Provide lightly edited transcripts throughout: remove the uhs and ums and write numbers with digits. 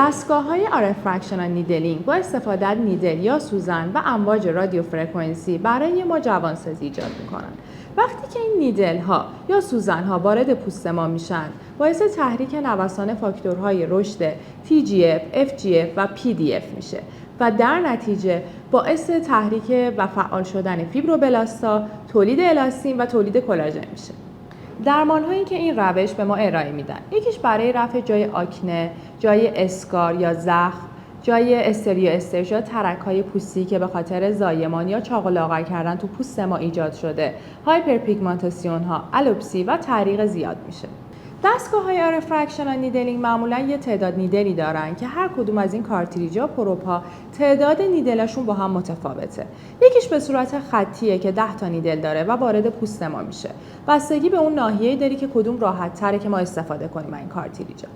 دستگاه‌های RF فرکشنال نیدلینگ با استفاده از نیدل یا سوزن و امواج رادیو فرکانسی برای ما جوانسازی ایجاد می‌کنند. وقتی که این نیدل ها یا سوزن ها وارد پوست ما میشن، باعث تحریک نوسان فاکتورهای رشد TGF، FGF و PDF میشه و در نتیجه باعث تحریک و فعال شدن فیبروبلاستا، تولید الاستین و تولید کلاژن میشه. درمان‌هایی که این روش به ما ارائه میدن، یکیش برای رفع جای آکنه، جای اسکار یا زخم، جای استریواسترژ یا ترک‌های پوستی که به خاطر زایمان یا چاق و لاغر کردن تو پوست ما ایجاد شده، هایپرپیگمنتاسیون ها، الوپسی و تعریق زیاد میشه. دستگاه‌های RF فرکشنال نیدلینگ معمولاً یه تعداد نیدلی دارن که هر کدوم از این کارتریج‌ها پروپ‌ها تعداد نیدلاشون با هم متفاوته. یکیش به صورت خطیه که 10 تا نیدل داره و وارد پوست ما میشه. بستگی به اون ناحیه‌ای داره که کدوم راحت‌تره که ما استفاده کنیم این کارتریج‌ها.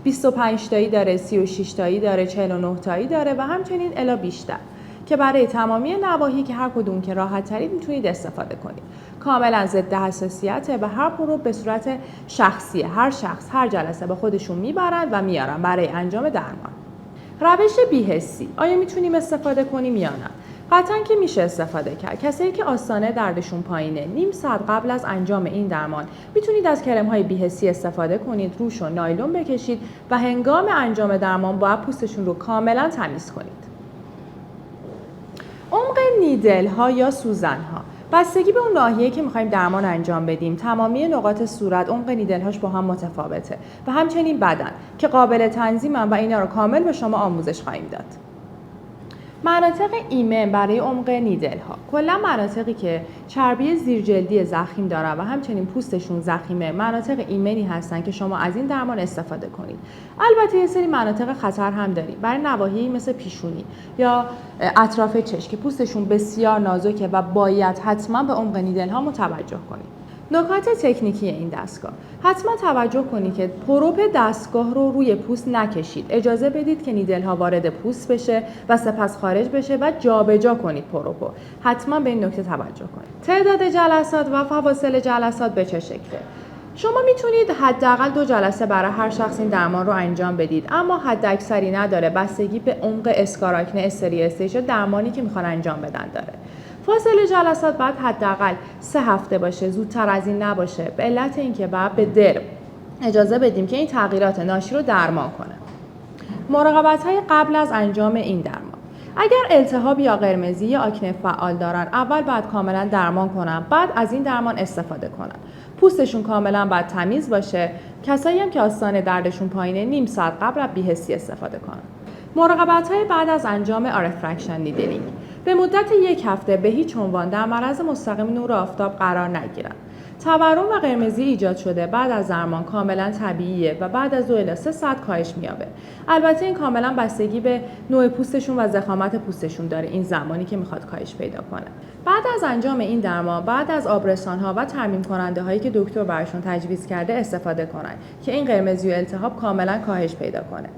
25 تایی داره، 36 تایی داره، 49 تایی داره و همچنین الی بیشتر که برای تمامی نواحی که هر کدوم که راحت ترید میتونید استفاده کنید. کاملا ضد حساسیته و هر پروب به صورت شخصیه. هر شخص هر جلسه با خودشون میبرن و میارن برای انجام درمان. روش بی‌حسی آیا میتونیم استفاده کنیم یا نه؟ قطعاً که میشه استفاده کرد. کسایی که آستانه دردشون پایینه، نیم ساعت قبل از انجام این درمان میتونید از کرم‌های بی‌حسی استفاده کنید، روشو نایلون بکشید و هنگام انجام درمان باید پوستشون رو کاملا تمیز کنید. عمق نیدل ها یا سوزن ها بستگی به اون ناحیه‌ای که می‌خوایم درمان انجام بدیم، تمامی نقاط صورت عمق نیدل هاش با هم متفاوته و همچنین بدن که قابل تنظیمن و اینا رو کامل به شما آموزش خواهیم داد. مناطق ایمن برای عمق نیدل ها کلا مناطقی که چربی زیرجلدی ضخیم دارن و همچنین پوستشون ضخیمه، مناطق ایمنی هستن که شما از این درمان استفاده کنید. البته یه سری مناطق خطر هم داریم برای نواحی مثل پیشونی یا اطراف چشم که پوستشون بسیار نازکه و باید حتما به عمق نیدل ها متوجه کنید. نکات تکنیکی این دستگاه: حتما توجه کنید که پروب دستگاه رو روی پوست نکشید. اجازه بدید که نیدل ها وارد پوست بشه و سپس خارج بشه و جابجا کنید پروبو. حتما به این نکته توجه کنید. تعداد جلسات و فواصل جلسات به چه شکله؟ شما میتونید حداقل 2 جلسه برای هر شخص این درمان رو انجام بدید، اما حداکثری نداره، بستگی به عمق اسکار، آکنه، استریواسترژ درمانی که میخوان انجام بدن داره. فاصله جلسات باید حداقل 3 هفته باشه، زودتر از این نباشه، به علت اینکه باید به درم اجازه بدیم که این تغییرات ناشی رو درمان کنه. مراقبت‌های قبل از انجام این درمان: اگر التهاب یا قرمزی یا آکنه فعال دارن، اول باید کاملا درمان کنن، بعد از این درمان استفاده کنن. پوستشون کاملا باید تمیز باشه. کسایی هم که آستانه دردشون پایینه، نیم ساعت قبل از بی‌حسی استفاده کنن. مراقبت‌های بعد از انجام RF فرکشنال نیدلینگ: به مدت 1 هفته به هیچ عنوان در معرض مستقیم نور آفتاب قرار نگیرن. تورم و قرمزی ایجاد شده بعد از درمان کاملا طبیعیه و بعد از 2 الی 3 ساعت کاهش می‌یابه. البته این کاملا بستگی به نوع پوستشون و ضخامت پوستشون داره، این زمانی که میخواد کاهش پیدا کنه. بعد از انجام این درمان، بعد از آبرسان‌ها و ترمیم کننده‌هایی که دکتر براشون تجویز کرده استفاده کنن که این قرمزی و التهاب کاملا کاهش پیدا کنه.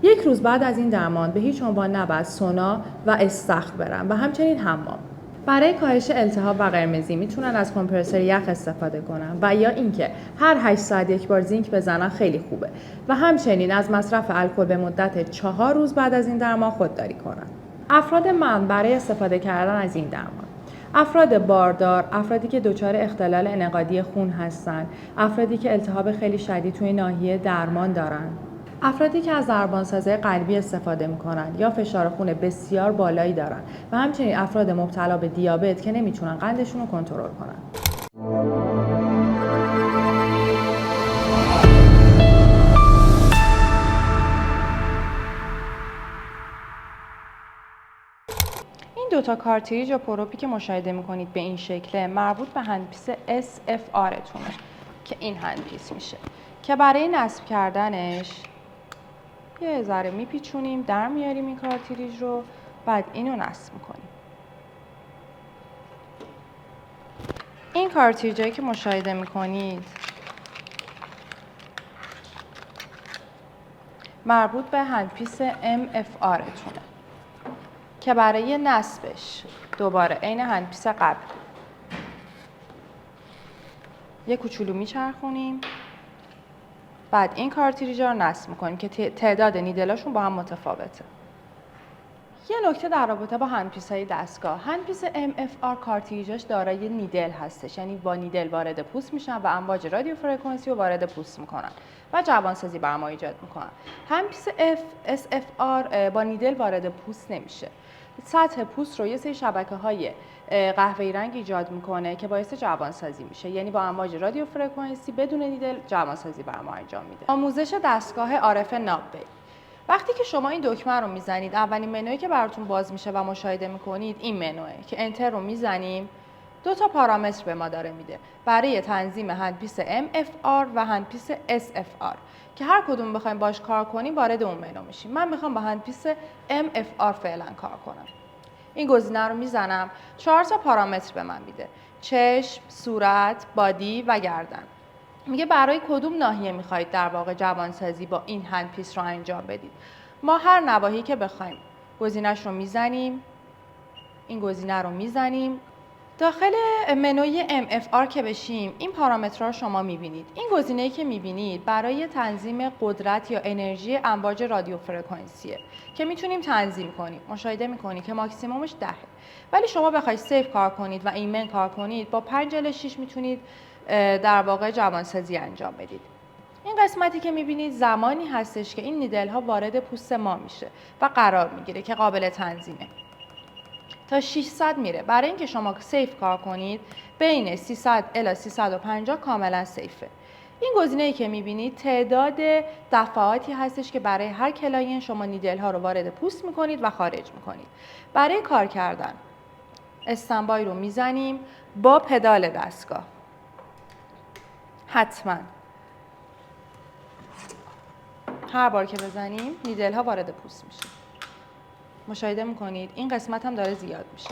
1 روز بعد از این درمان به هیچ عنوان نباید سونا و استخر برن و همچنین حمام. برای کاهش التهاب و قرمزی میتونن از کمپرسور یخ استفاده کنن و یا اینکه هر 8 ساعت 1 بار زینک بزنن، خیلی خوبه. و همچنین از مصرف الکل به مدت 4 روز بعد از این درمان خودداری کنن. افراد منع برای استفاده کردن از این درمان: افراد باردار، افرادی که دچار اختلال انعقادی خون هستن، افرادی که التهاب خیلی شدید توی ناحیه درمان دارن، افرادی که از ضربانسازی قلبی استفاده میکنن یا فشار خون بسیار بالایی دارن و همچنین افراد مبتلا به دیابت که نمیتونن قندشون رو کنترل کنن. این 2 تا کارتریج یا پروپی که مشاهده میکنید به این شکله مربوط به هندپیس SFR تونه که این هندپیس میشه که برای نصب کردنش یه ذره میپیچونیم، در میاریم این کارتریج رو، بعد اینو نصب میکنیم. این کارتریجایی که مشاهده میکنید مربوط به هندپیس MFR تونه که برای نصبش دوباره عین هندپیس قبل یه کوچولو میچرخونیم، بعد این کارتریجا رو نصب میکنیم که تعداد نیدلاشون با هم متفاوته. یه نکته در رابطه با هندپیس‌های دستگاه، هندپیس MFR کارتریجاش دارای نیدل هستش، یعنی با نیدل وارد پوست میشن و امواج رادیو فرکانسی رو وارد پوست میکنن و جوانسازی بر ما ایجاد میکنن. هندپیس SFR با نیدل وارد پوست نمیشه. سطح پوست رو یه سری شبکه‌های قهوه‌ای رنگ ایجاد میکنه که باعث جوانسازی میشه، یعنی با امواج رادیو فرکانسی بدون نیدل جوانسازی بر ما انجام میده. آموزش دستگاه عارف نابی. وقتی که شما این دکمه رو میزنید، اولین منویی که براتون باز میشه و مشاهده میکنید این منوه که انتر رو میزنیم، 2 تا پارامتر به ما داره میده برای تنظیم هندپیس MFR و هندپیس SFR که هر کدوم بخوایم باش کار کنیم وارد اون منو میشیم. من میخوام با هندپیس MFR فعلا کار کنم. این گزینه رو میزنم، 4 تا پارامتر به من میده: چشم، صورت، بادی و گردن. میگه برای کدوم ناحیه میخواید در واقع جوانسازی با این هندپیس رو انجام بدید. ما هر نواحی که بخوایم گزینه‌اش رو میزنیم، این گزینه رو میزنیم. داخل منوی MFR که بشیم، این پارامترها رو شما میبینید. این گزینه‌ای که میبینید برای تنظیم قدرت یا انرژی امواج رادیو فرکانسیه که میتونیم تنظیم کنیم. مشاهده میکنید که ماکسیمومش 10. ولی شما بخواید سیف کار کنید و ایمن کار کنید، با 5 × 6 میتونید در واقع جوانسازی انجام بدید. این قسمتی که میبینید زمانی هستش که این نیدل ها وارد پوست ما میشه و قرار میگیره که قابل تنظیمه. تا 600 میره. برای اینکه شما سیف کار کنید بین 300 الی 350 کاملا سیفه. این گزینه‌ای که میبینید تعداد دفعاتی هستش که برای هر کلاین شما نیدل ها رو وارد پوست میکنید و خارج میکنید. برای کار کردن استنبای رو میزنیم با پدال دستگاه. حتما هر بار که بزنیم نیدل ها وارد پوست میشه. مشاهده میکنید این قسمت هم داره زیاد میشه.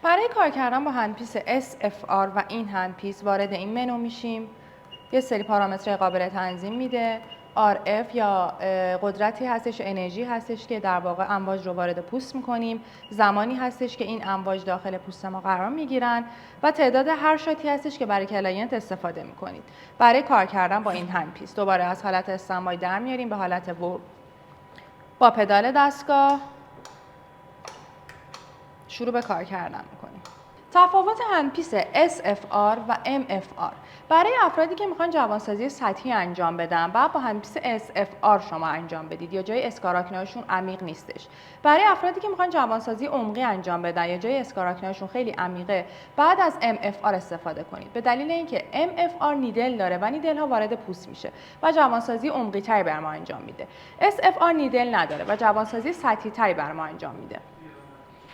برای کار کردن با هندپیس SFR و این هندپیس وارد این منو میشیم. یه سری پارامتر قابل تنظیم میده. RF یا قدرتی هستش، انرژی هستش که در واقع امواج رو وارد پوست میکنیم. زمانی هستش که این امواج داخل پوست ما قرار میگیرن و تعداد هر شاتی هستش که برای کلاینت استفاده میکنید. برای کار کردن با این هندپیس دوباره از حالت استنبای در میاریم به حالت ورک. با پدال دستگاه شروع به کار کردن میکنیم. تفاوت هندپیس SFR و MFR برای افرادی که میخوان جوانسازی سطحی انجام بدن بعد با هندپیس SFR شما انجام بدید یا جای اسکاراکنایشون عمیق نیستش. برای افرادی که میخوان جوانسازی عمقی انجام بدن یا جای اسکاراکنایشون خیلی عمیقه بعد از MFR استفاده کنید، به دلیل اینکه MFR نیدل داره و نیدل ها وارد پوست میشه و جوانسازی عمقی تری بر ما انجام میده. SFR نیدل نداره و جوانسازی سطحی تری بر ما انجام میده.